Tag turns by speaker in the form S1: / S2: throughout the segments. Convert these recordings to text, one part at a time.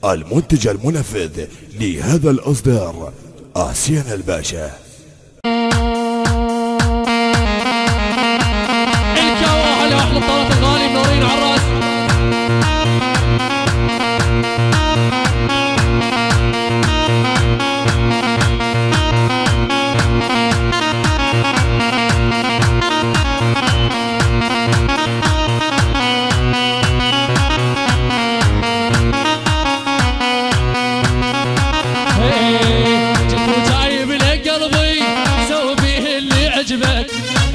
S1: المنتج المنفذ لهذا الإصدار آسيان الباشا.
S2: الكاوة على أحلى الطلات الغالي منورين على الراس.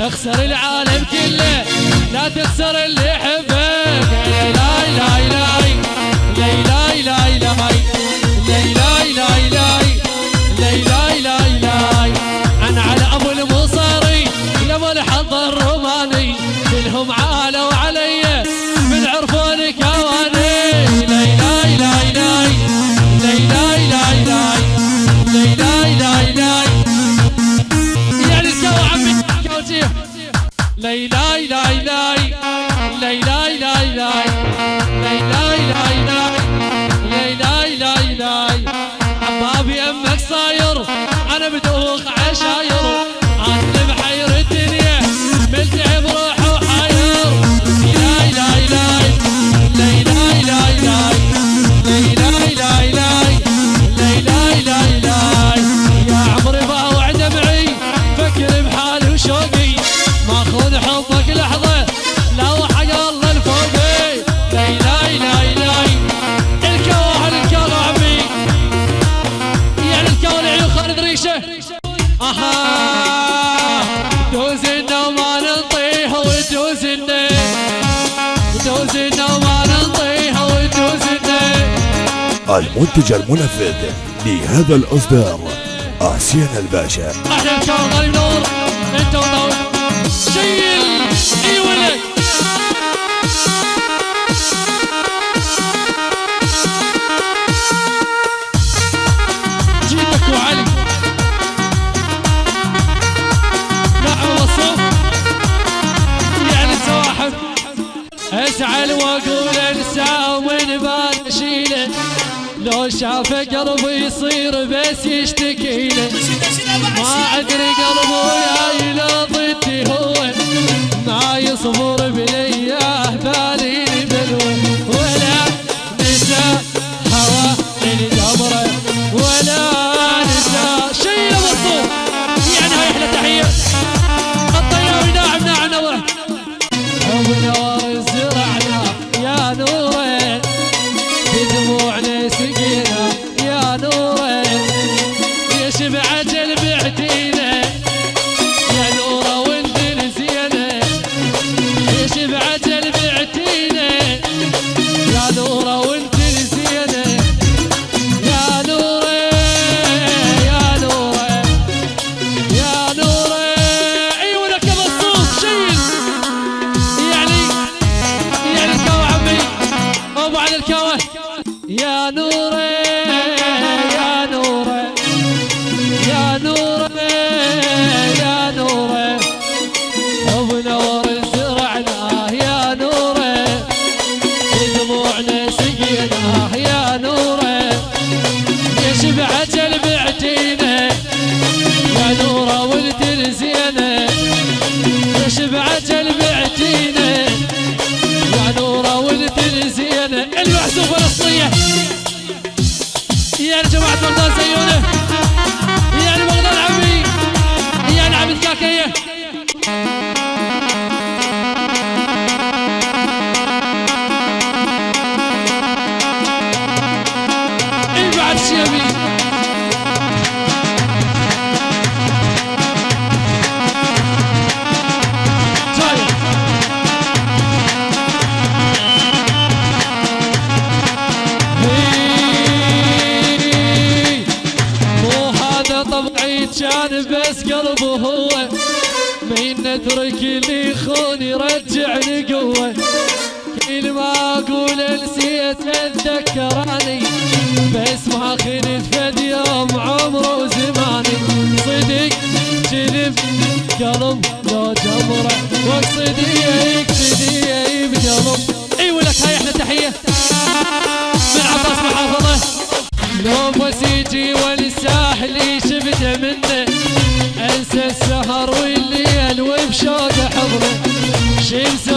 S2: اخسر العالم كله لا تخسر اللي يحبك. لا لا لا لا لا لا لا لا لا لا لا لا. انا على ابو المصاري لما الحظ الروماني كلهم عالوا علي من عرفون كواني. لا لا لا لا لا لا لا لا لا. يعني الكوا عمي كوتيه. لا لا لا لا لا لا لا لا لا لا لا. عبابي امك صاير انا بدوخ عشاير انا محير الدنيا ملتعب روح وحاير. لا لا لا لا لا لا لا لا لا لا. يا عمري باوع دمعي فكر بحالي وشوقي ماخذ حبك لحظة لو حق الله الفوقي. لا لا لا لا. الكوا على الكوا عمي يعني الكوا العيون خالد ريشة. دوزنا وما ننطيح ودوزنا وما ننطيح ودوزنا.
S1: المنتج المنفذ لهذا الإصدار آسيان الباشا.
S2: احلى الكوا غالي منور انت وضوء شيل اي ولد. جيتك وعلي نعم وصوف يعني الزواحف. اسعل واقول انسى ومن بال اشيله لو شاف قلبي يصير بس يشتكيله. ما ادري قلبه يا لا ضدي هو ما يصبر بلياه بالي بلوه ولا نسى هوا الجبره ولا نسى شيء مصروف. يعني هاي احلى تحيه الطياوي ناعم ناعم نوره ونور زرعنا يا نوره بدموعنا سقينا يا نوره يشبع اجل بعتينا يا نوره وانت نسينا يشبع اجل بعتينا يا نوره وانت نسينا يا نوره يا نوره يا نوره. اي ولك يا بصوص شيل يعني الكوا عمي ابو على الكوا. يا نوره يا نوره يا نوره يا نوره ابو نور زرعنا يا نوره بدموعنا سقيناه يا نوره يشبع اجل بعتينا يا نوره ولد نسينا يشبع اجل بعتينا يا نوره ولد نسينا. المحسوب فلسطينيه يعني جماعة بغداد زيونه يعني بغداد عمي يعني عبد كاكية. اي بعد شيبي كان بس قلبه هو من نترك اللي يخون يرجعني قوة. كل ما اقول نسيت اتذكراني بس ما خنت فد يوم عمره وزماني. صدق كذب قلب لو جمره واقصد يقتدي بقلب. اي ولك هاي احلى تحية من عباس محافظة وجي والساحل شفته منه، انسى السهر والليل وبشوق حضنه، شمس